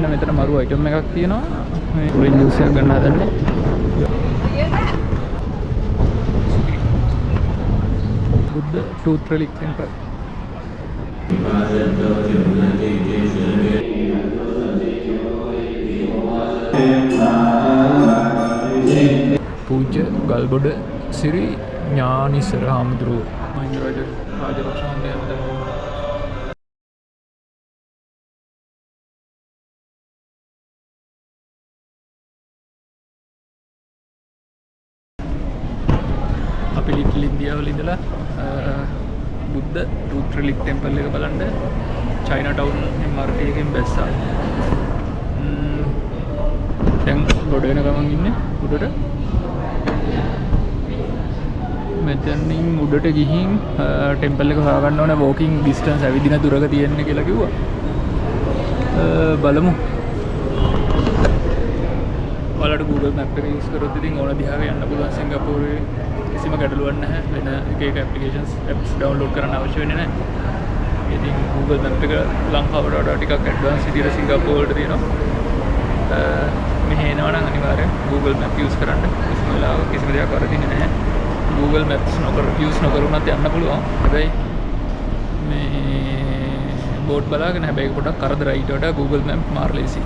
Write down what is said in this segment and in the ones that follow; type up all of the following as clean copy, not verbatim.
මෙන්න මෙතන මරු අයිටම් එකක් තියෙනවා. මේ ඔරෙන්ජ් ජූස් එකක් ගන්න හදන්නේ. බුද්ධ ටූත් රිලික් ටෙම්පල්. පූජ්‍ය ගල්බොඩ සිරි ඥානිසර හාමුදුරුවෝ මහින්ද රාජපක්ෂ මහත්මයා අපි ලිටල් ඉන්දියාවල ඉඳලා බුද්ධ ටූත් රිලික් ටෙම්පල් එක බලන්න චයිනා ටවුන් MRT එකෙන් බැස්සා. දැන් ගොඩ වෙන ගමන් ඉන්නේ උඩට. මෙතනින් උඩට ගිහින් ටෙම්පල් එක හොයාගන්න ඕනේ වෝකින් ඩිස්ටන්ස් ඇවිදින දුරක තියෙන්නේ කියලා කිව්වා. බලමු. ඔයාලට Google Map එක යූස් කරොත් ඉතින් ඕන දිහාක යන්න පුළුවන්. සිංගප්පූරුවේ කිසිම ගැටලුවක් නැහැ. වෙන එක ඇප්ලිකේෂන්ස් apps download කරන්න අවශ්‍ය වෙන්නේ නැහැ. ඉතින් Google Map එක ලංකාවට වඩා ටිකක් ඇඩ්වාන්ස් විදියට සිංගප්පූරුවට තියෙනවා. මෙහෙ එනවා නම් අනිවාර්යෙන් Google Map use කරන්න. කිසිම වෙලාවක කිසිම දෙයක් වරදින්නේ නැහැ. Google Maps use නොකරුණත් යන්න පුළුවන්. හැබැයි මේ බෝඩ් බලාගෙන හැබැයි පොඩක් කරදරයි. ඊට වඩා Google Map මාර ලේසි.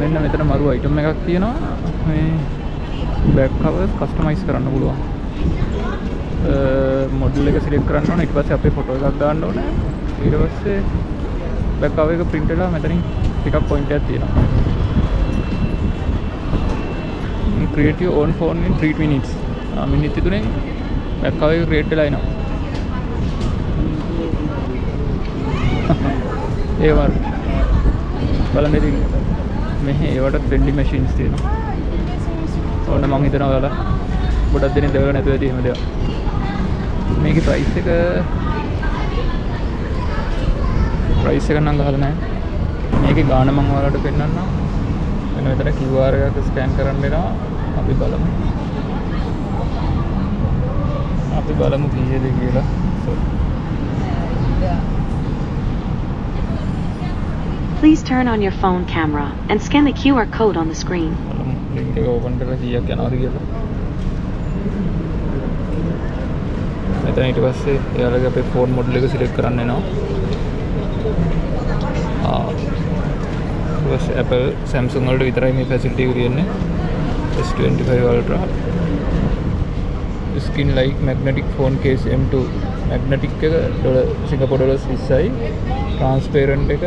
මෙන්න මෙතන මරු අයිටම් එකක් තියෙනවා. මේ බෑග් කවර්ස් කස්ටමයිස් කරන්න පුළුවන්. මොඩල් එක සිලෙක්ට් කරන්න ඕනේ. ඊට පස්සේ අපේ ෆොටෝ එකක් දාන්න ඕනේ. ඊට පස්සේ බෑග් කවර් එක print වෙලා මෙතනින් pickup point එකක් තියෙනවා. Create your own phone in 3 minutes. මිනිත්තු 3න් බෑග් කවර් එක create වෙලා එනවා. ඒ වර බලන්න ඉතින් මෙහි ඒවට vending machines තියෙනවා. ඕන මං හිතනවා ඔයාලා ගොඩක් දෙනෙක් දැකලා නැතුව ඇති එහෙම දේවල්. මේකේ price එක නම් ගහලා නැහැ. මේකේ ගාණ මං ඔයාලට පෙන්නන්නම්. වෙන විතර QR එකක් ස්කෑන් කරන්න වෙනවා. අපි බලමු කීයද කියලා. Please turn on your phone camera and scan the QR code on the screen. Link එක open කරලා කීයක් යනවද කියලා. මෙතන ඊට පස්සේ එයාලගේ අපේ phone model එක select කරන්න වෙනවා. Apple Samsung වලට විතරයි මේ facility එක තියෙන්නේ. S25 Ultra skin like magnetic phone case M2 magnetic එක Singapore dollars 20යි transparent එක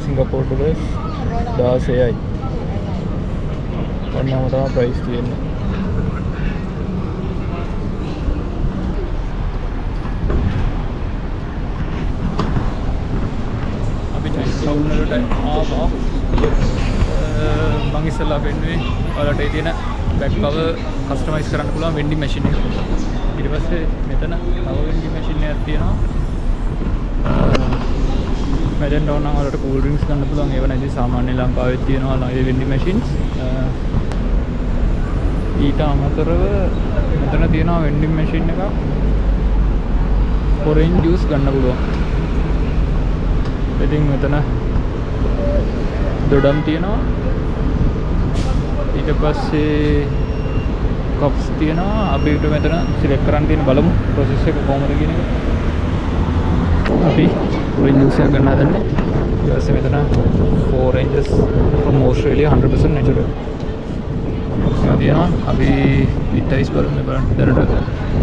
Singapore dollars 16යි. ඔන්නම තමයි price තියෙන්නේ. අපි ටවුන් වලට ආවා. මං ඉස්සෙල්ලා පෙන්නුවේ ඔයාලට ඒ තියෙන බෑග් කවර් කස්ටමයිස් කරන්න පුළුවන් vending machine එක. ඊට පස්සේ මෙතන තව vending machine එකක් තියෙනවා. මැදෙන් ඕන නම් ඔයාලට cool drinks ගන්න පුළුවන්. ඒව නැති සාමාන්‍ය ලංකාවේ තියෙනවා ඒ vending machines. ඊට අමතරව මෙතන තියෙනවා vending machine එකක්. orange juice ගන්න පුළුවන්. ඉතින් මෙතන දොඩම් තියෙනවා. ඊට පස්සේ කප්ස් තියෙනවා. අපිට මෙතන සිලෙක්ට් කරන්න තියෙන බලමු process එක කොහොමද කියන එක. අපි orange juice එක ගන්න හදන්නේ. ඊට පස්සේ මෙතන 4 oranges from Australia 100% natural. තියෙනවා. අපි ඉටයිස් බලමු බලන්න. දැනට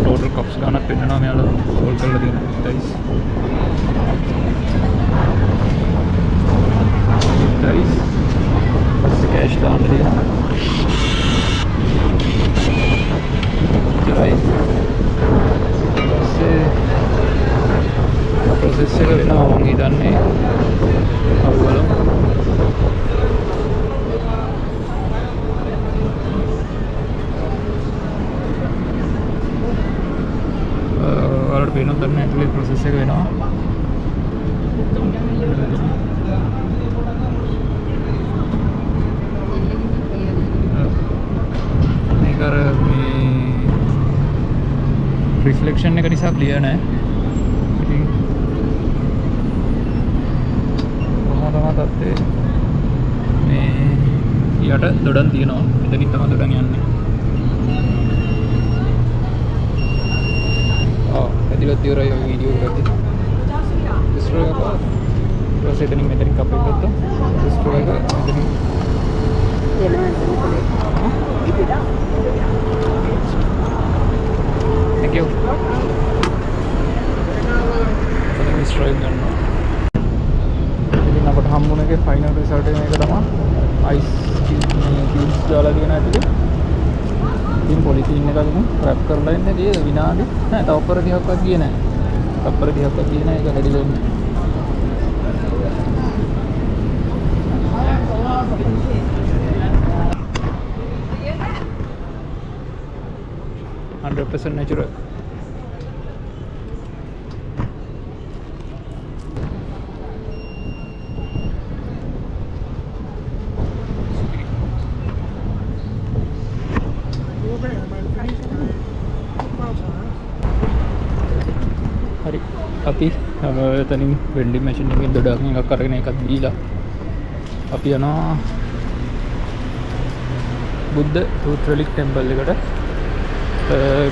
total cups ගන්නත් වෙනවා මෙයාලා සෝල්ව් කරලා තියෙන ඉටයිස්. ඉටයිස්. පස්සේ කෑෂ් දාන්න තියෙනවා. process එක වෙනවා මම හිතන්නේ. අපි බලමු. ඔයාලට පේනොත් දැන් ඇතුලේ process එක වෙනවා. මේක අර මේ reflection එක නිසා clear නැහැ. ඉතින් තත්ත්වය. මේ යට දොඩම් තියෙනවා. මෙතනින් තමයි දොඩම් යන්නේ. ඇතිලත් ඉවරයි ඔය වීඩියෝ එකත්. ස්ට්‍රෝ එක ඊට එතනින් මෙතනින් කප් එක ගත්තා. ස්ට්‍රෝ එක මෙතනින් thank you. එතනින් ස්ට්‍රෝ එක ගන්නවා. ඉතින් අපට හම්බුන එකේ ෆයිනල් රිසල්ට් එක මේක තමයි. අයිස් කියුබ්ස් දාලා තියෙන ඇතුලේ. ඉතින් පොලිතීන් එක අරගෙන රැප් කරලා ඉන්නේ කීයද විනාඩි නෑ තවපර 30ක්වත් ගියේ නෑ. තවපර 30ක්වත් ගියේ නෑ ඒක හැදිලා ඉන්නේ. 100% natural. hari අපි එතනින් වෙන්ඩින් මැෂින් එකකින් දොඩක් එකක් අරගෙන එකක් දීලා අපි යනවා බුද්ධ ටූත් රෙලික් ටෙම්පල් එකට.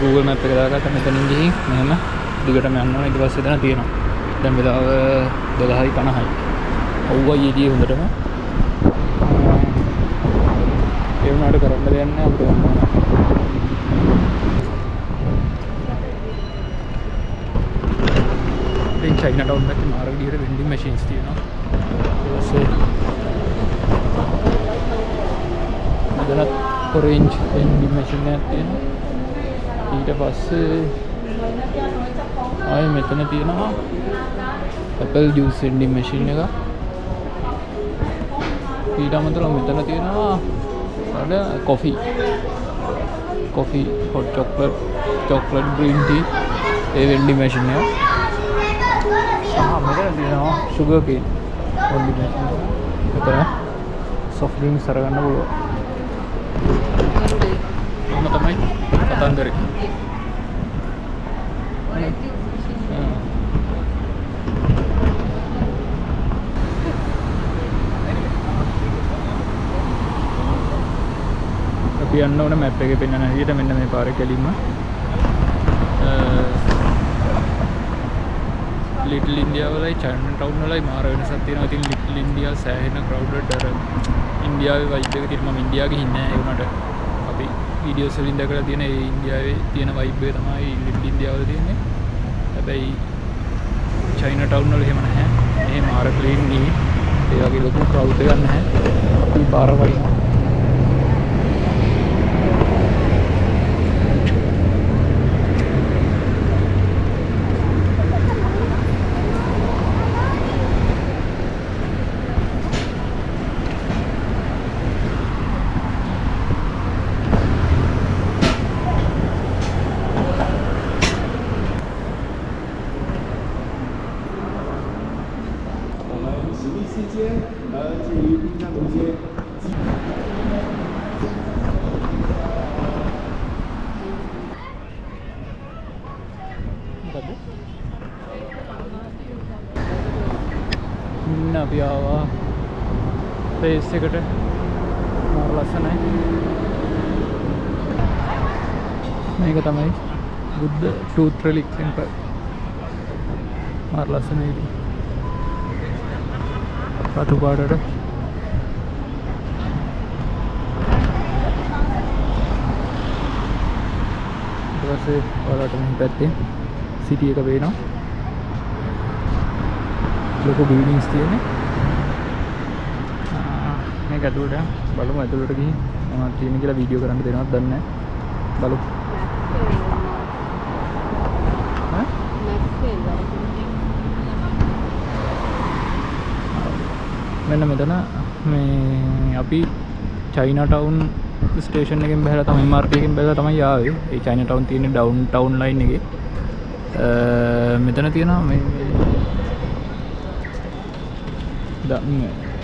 Google Map එක දාගත්තා මෙතනින් ගිහින් මෙහෙම දිගටම යන්න ඕනේ. ඊට පස්සේ එතන තියෙනවා. දැන් වෙලාව 12:50යි. අවුවයි එළියේ හොඳටම. ඒ වුණාට කරන්න දෙයක් නැහැ අපිට යන්න ඕන. ඉතින් චයිනා ටවුන් එකේ මාර විදිහට වෙන්ඩින් මැෂින්ස් තියෙනවා. ඊට පස්සේ මෙතන ඔරෙන්ජ් වෙන්ඩින් මැෂින් එකක් තියෙනවා. ඊට පස්සේ ආයේ මෙතන තියෙනවා ඇපල් ජූස් වෙන්ඩින් මැෂින් එක. ඊට අමතරව මෙතන තියෙනවා අර coffee hot chocolate green tea ඒ වෙන්ඩින් මැෂින් එක. මෙතන තියෙනවා sugar cane වෙන්ඩින් මැෂින් එක. මෙතන soft drinks අරගන්න පුළුවන්. මොන තමයි කතන්දරේ. අපි යන්න ඕන මැප් එකේ පෙන්නන හැටියට මෙන්න මේ පාරේ කෙලින්ම ලිටල් ඉන්දියා වලයි චයිනා ටවුන් වලයි මාර වෙනසක් තියෙනවා. ඉතින් ලිටල් ඉන්දියා සෑහෙන ක්‍රවුඩඩ් අර ඉන්දියාවේ වයිබ් එක තියෙන. මම ඉන්දියා ගිහින් නෑ ඒ වුණාට අපි වීඩියෝස් වලින් දැකලා තියෙන ඒ ඉන්දියාවේ තියෙන වයිබ් එක තමයි ලිටල් ඉන්දියා වල තියෙන්නේ. හැබැයි චයිනා ටවුන් වල එහෙම නැහැ. මේ මාර ක්ලීන් නී ඒ වගේ ලොකු ක්‍රවුඩ් එකක් නැහැ. අපි පාර වයින් අපි ආවා ප්ලේස් එකට. මාර ලස්සනයි. මේක තමයි බුද්ධ ටූත් රෙලික් ටෙම්පල්. මාර ලස්සනයි. රතු පාටට ඊට පස්සේ ඔයාලට මේ පැත්තෙන් සිටි එක පේනවා. ලොකු බිල්ඩින්ග්ස් තියෙන්නේ. මේක ඇතුළට බලමු. ඇතුළට ගිහින් මොනවද තියෙන්නේ කියලා වීඩියෝ කරන්න දෙනවද දන්නේ නැහැ. බලමු. මෙන්න මෙතන මේ අපි චයිනා ටවුන් ස්ටේෂන් එකෙන් බහලා තමයි MRT එකෙන් බහලා තමයි ආවේ. ඒ චයිනා ටවුන් තියෙන්නේ ඩවුන් ටවුන් ලයින් එකේ. මෙතන තියෙනවා මේ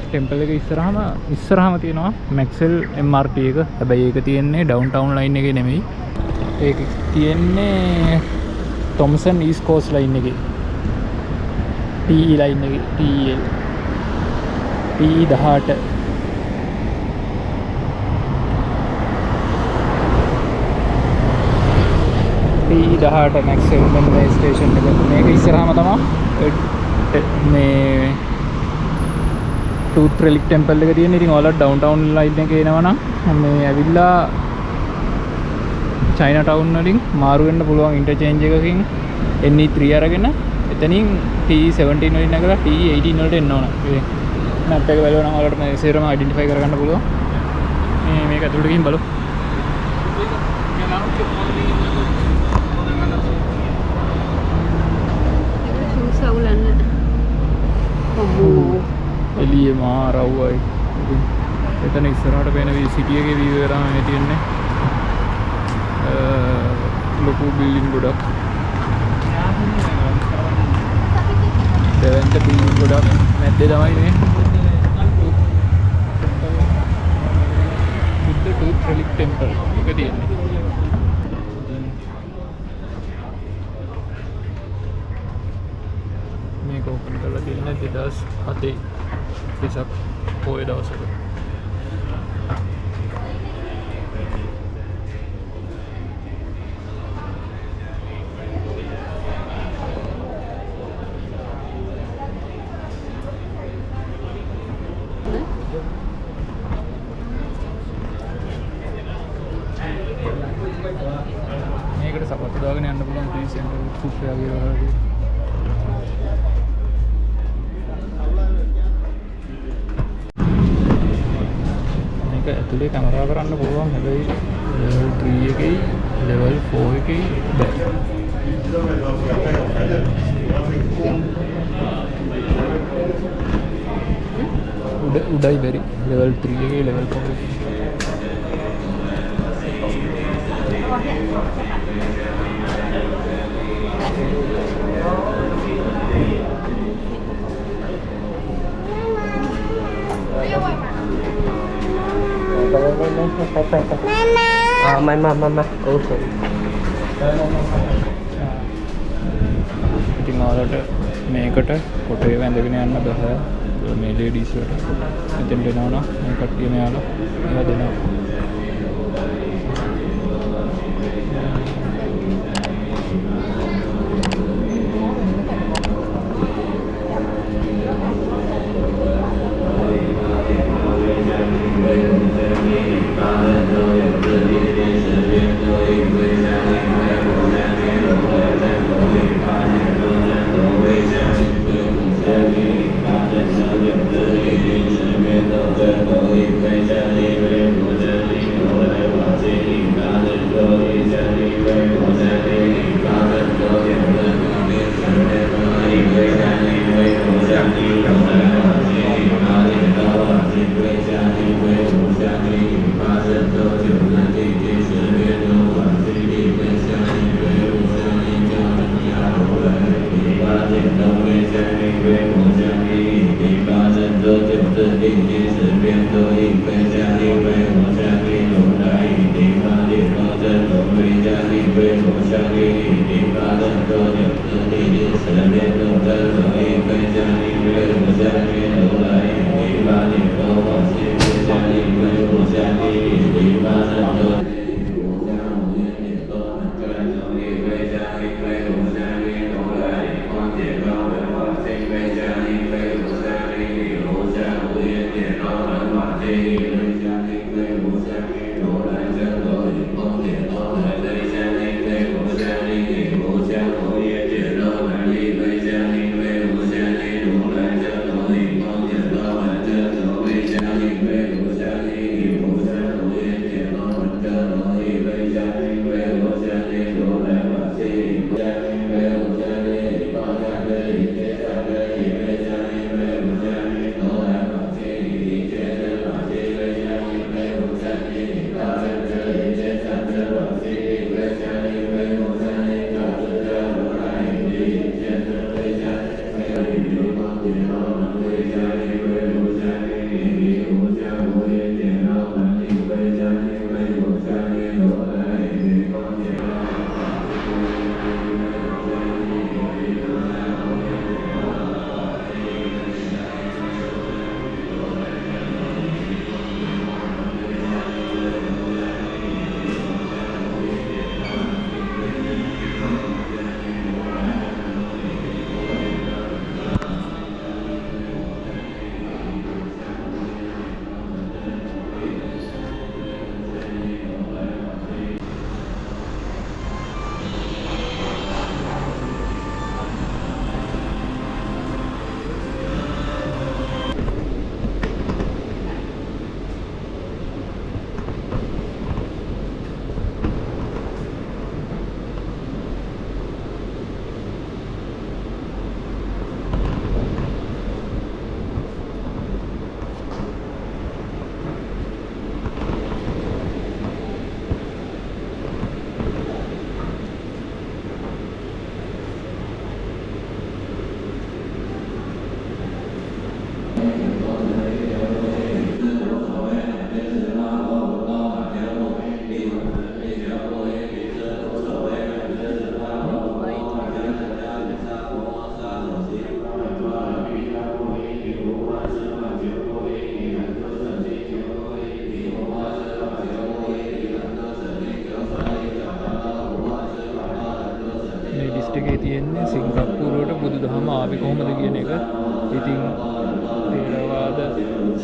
ටෙම්පල් එක ඉස්සරහම තියෙනවා මැක්සෙල් MRT එක. හැබැයි ඒක තියෙන්නේ ඩවුන් ටවුන් ලයින් එකේ නෙමෙයි. ඒක තියෙන්නේ තොම්සන් ඊස්ට් කෝස්ට් ලයින් එකේ. TE ලයින් එකේ TEL. P18 P18 next මෙන්න මේ ස්ටේෂන් එක. මේක ඉස්සරහම තමයි මේ Tooth Relic Temple එක තියෙන. ඉතින් ඔයාලා ඩවුන්ටවුන් ලයින් එකේ එනවනම් මේ ඇවිල්ලා China Town වලින් මාරු වෙන්න පුළුවන් ඉන්ටර්චේන්ජ් එකකින් NE3 අරගෙන එතනින් T17 වලින් නැගලා T18 වලට එන්න ඕන. මේ මැප් එක බලනවා නම් ඔයාලට මේ සේරම අයිඩෙන්ටිෆයි කරගන්න පුළුවන්. මේක ඇතුළට ගිහින් බලමු. එළියේ මාරව්වයි. එතන ඉස්සරහට පේන සිටි එකේ වීව් එක තමයි මේ තියෙන්නේ. ලොකු බිල්ඩින් ගොඩක්. දෙවෙනි බිල්ඩින් ගොඩක් මැද්දේ තමයි මේ බුද්ධ Tooth Relic Temple එක තියෙන්නේ. මේක ඕපන් කරලා තියෙන්නේ 2007 වෙසක් පොය දවසක. මේකට සපත්තු දාගෙන යන්න පුළුවන් ටීසෙන් කුප්පිය වගේ වගේ. මේක ඇතුලේ කැමරා කරන්න පුළුවන්. හැබැයි level 3 එකේ level 4 එකේ බෑ. උඩයි බැරි level 3 එකේ level 4 එකේ. Mama. Oh, sorry. ඉතින් ඔයාලට මේකට කොටේ වැඳගෙන යන්න බෑ. මේ ලේඩීස් වලට. මෙතෙන් දෙනවා නම් මේ කට්ටිය මෙයාලා ඒවා දෙනවා.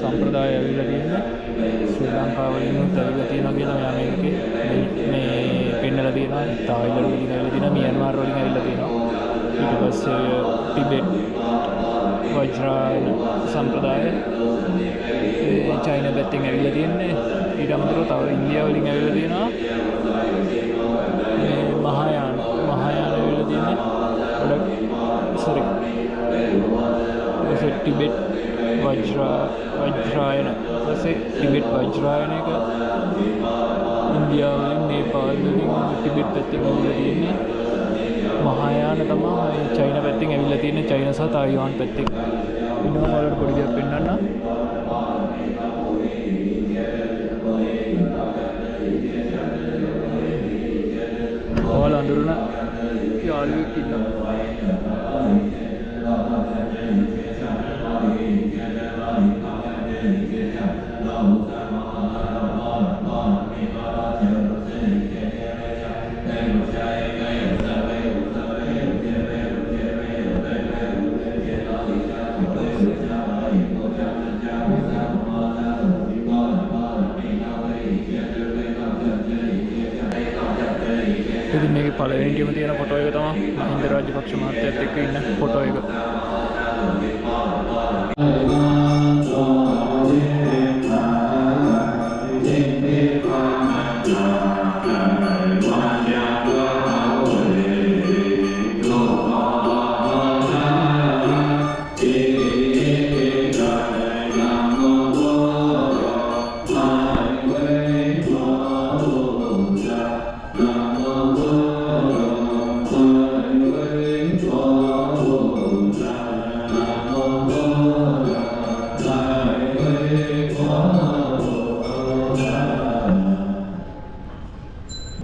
සම්ප්‍රදාය ඇවිල්ලා තියෙන්නේ ශ්‍රී ලංකාවලින් ඇවිල්ලා තියෙනවා කියලා මෙයා මේකේ පෙන්නලා තියෙනවා. තායිලන්ත වලින් ඇවිල්ලා තියෙනවා, මියන්මාර් වලින් ඇවිල්ලා තියෙනවා. ඊට පස්සේ ටිබෙට් වජ්‍රායන සම්ප්‍රදාය චයිනා පැත්තෙන් ඇවිල්ලා තියෙන්නේ. ඊට අමතරව තව ඉන්දියාව වලින් ඇවිල්ලා තියෙනවා. මේ මහායාන ඇවිල්ලා තියෙන්නේ ගොඩක් ටිබෙට් වජ්‍රායන ටිබෙට් වජ්‍රායන එක ඉන්දියාව වලින් නේපාල් වලින් ටිබෙට් පැත්තෙන් ඇවිල්ලා තියෙන්නේ. මහායාන තමයි චයිනා පැත්තෙන් ඇවිල්ලා තියෙන්නේ, චයිනා සහ තායිවාන් පැත්තෙන්. ඉන්නවා වලට පොඩි දෙයක් පෙන්නන්න. ඔයාලා අඳුරන යාළුවෙක් ඉන්නවා. ඉතින් මේකේ පළවෙනිම තියෙන ෆොටෝ එක තමයි මහින්ද රාජපක්ෂ මහත්තයත් එක්ක ඉන්න ෆොටෝ එක.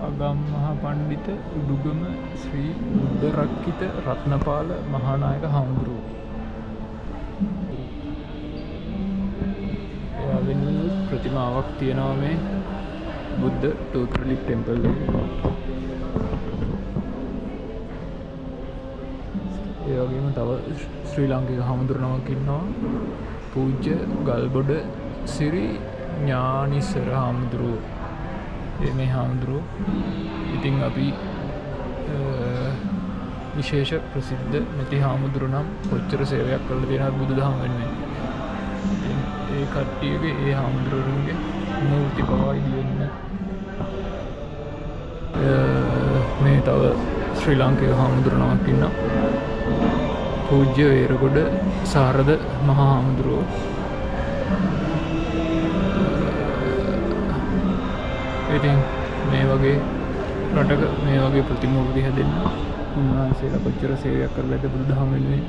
අගම්මහා පණ්ඩිත උඩුගම ශ්‍රී බුද්ධරක්කිත රත්නපාල මහානායක හාමුදුරුවෝ. එයාගෙන් ප්‍රතිමාවක් තියෙනවා මේ බුද්ධ ටූත් රිලික් ටෙම්පල් එකේ. ඒ වගේම තව ශ්‍රී ලාංකික හාමුදුරුවෝක් ඉන්නවා. පූජ්‍ය ගල්බොඩ සිරි ඥානිසර හාමුදුරුවෝ. මේ හාමුදුරුවෝ ඉතින් අපි විශේෂ ප්‍රසිද්ධ නැති හාමුදුරුවෝ නම් කොච්චර සේවයක් කරලා තියෙනවද බුදුදහම වෙනුවෙන්. ඒ කට්ටියගේ ඒ හාමුදුරුවන්ගේ මූර්ති පවා ඉදිවෙන්න. මේ තව ශ්‍රී ලාංකික හාමුදුරුවෝක් ඉන්නවා. පූජ්‍ය වේරගොඩ සාරද මහා හාමුදුරුවෝ. ඉතින් මේ වගේ රටක මේ වගේ ප්‍රතිමූර්ති හැදෙන්න උන්වහන්සේලා කොච්චර සේවයක් කරලා ඇද්ද බුදුදහම වෙනුවෙන්.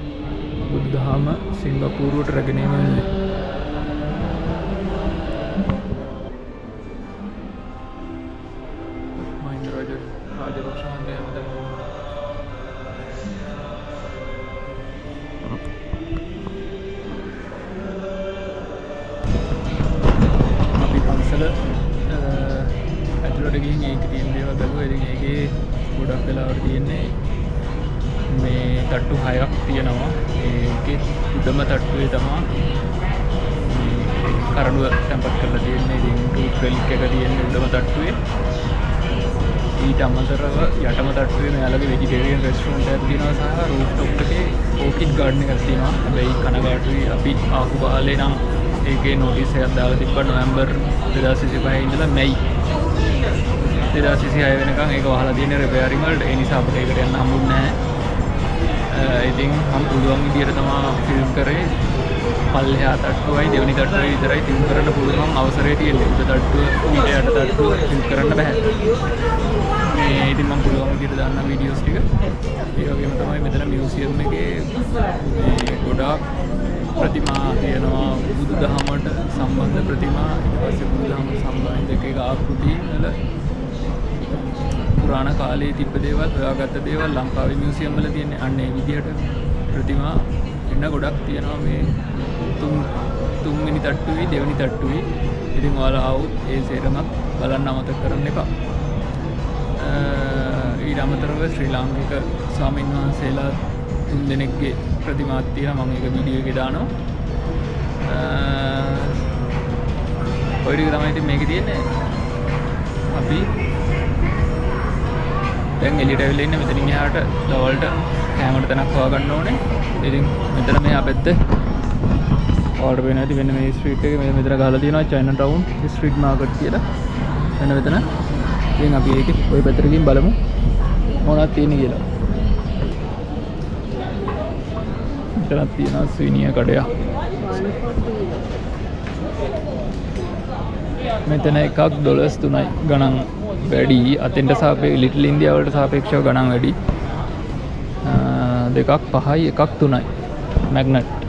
බුදුදහම සිංගප්පූරුවට රැගෙන ඒම වෙනුවෙන්. මහින්ද රාජපක්ෂ මහත්තයා අපි පන්සල ඇතුළට ගිහින් ඒක තියෙන දේවල් බැලුවා. ඉතින් ඒකේ ගොඩක් වෙලාවට තියෙන්නේ මේ තට්ටු 6ක් තියෙනවා. ඒකේ උඩම තට්ටුවේ තමයි කරඬුව තැන්පත් කරලා තියෙන්නේ. ඉතින් ටූත් රිලික් එක තියෙන්නේ උඩම තට්ටුවේ. ඊට අමතරව යටම තට්ටුවේ මෙයාලගේ වෙජිටේරියන් රෙස්ටොරන්ට් එකක් තියෙනවා සහ රූෆ්ටොප් එකේ ඕකිඩ් ගාඩන් එකක් තියෙනවා. හැබැයි කනගාටුයි අපි ආපු කාලේ නම් ඒකේ නෝටිස් එකක් දාලා තිබ්බා නොවැම්බර් 2025 ඉඳලා මැයි 2026 වෙනකන් ඒක වහලා තියෙන රිපෙයාරින් වලට. ඒ නිසා අපිට ඒකට යන්න හම්බුන්නේ නැහැ. ඉතින් මම පුළුවන් විදියට තමයි ෆිල්ම් කරේ. පල්ලෙහා තට්ටුවයි දෙවෙනි තට්ටුවයි විතරයි ෆිල්ම් කරන්න පුළුවන් අවසරය තියෙන්නේ. උඩ තට්ටුව ඊට යට තට්ටුව ෆිල්ම් කරන්න බෑ. මේ ඉතින් මම පුළුවන් විදියට දාන්න වීඩියෝස් ටික. ඒ වගේම තමයි මෙතන මියුසියම් එකේ මේ ගොඩාක් ප්‍රතිමා තියෙනවා. බුදුදහමට සම්බන්ධ ප්‍රතිමා, ඊට පස්සේ බුදුදහමට සම්බන්ධ එක ආකෘති වල පුරාණ කාලයේ තිබ්බ දේවල්, හොයාගත්ත දේවල් ලංකාවේ මියුසියම් වල තියෙන්නේ. අන්න ඒ විදිහට ප්‍රතිමා එන්න ගොඩක් තියෙනවා මේ තුන්වෙනි තට්ටුවේ දෙවෙනි තට්ටුවේ. ඉතින් ඔයාලා ආවොත් ඒ සේරම බලන්න අමතක කරන්න එපා. ඊට අමතරව ශ්‍රී ලාංකික ස්වාමීන් වහන්සේලා 3 දෙනෙක්ගේ ප්‍රතිමාත් තියෙනවා. මම ඒක වීඩියෝ එකේ දානවා. ඔය ටික තමයි ඉතින් මේකේ තියෙන්නේ. අපි දැන් එළියට ඇවිල්ලා ඉන්නේ මෙතනින් එහාට දවල්ට කෑමට තැනක් හොයාගන්න ඕනේ. ඉතින් මෙතන මෙහා පැත්තේ ඔයාලට පේනවා ඇති මෙන්න මේ ස්ට්‍රීට් එකේ මෙතන ගහලා තියෙනවා චයිනා ටවුන් ස්ට්‍රීට් මාකට් කියලා. මෙන්න මෙතන. ඉතින් අපි ඒකේ ওই පැත්තට ගිහින් බලමු මොනවද තියෙන්නේ කියලා. මෙතනක් තියෙනවා ස්විනිය කඩයක්. මෙතන එකක් $3යි ගණන් වැඩි. අතෙන්ට ලිටල් ඉන්දියා වලට සාපේක්ෂව ගණන් වැඩි. දෙකක් 5යි එකක් 3යි මැග්නට්.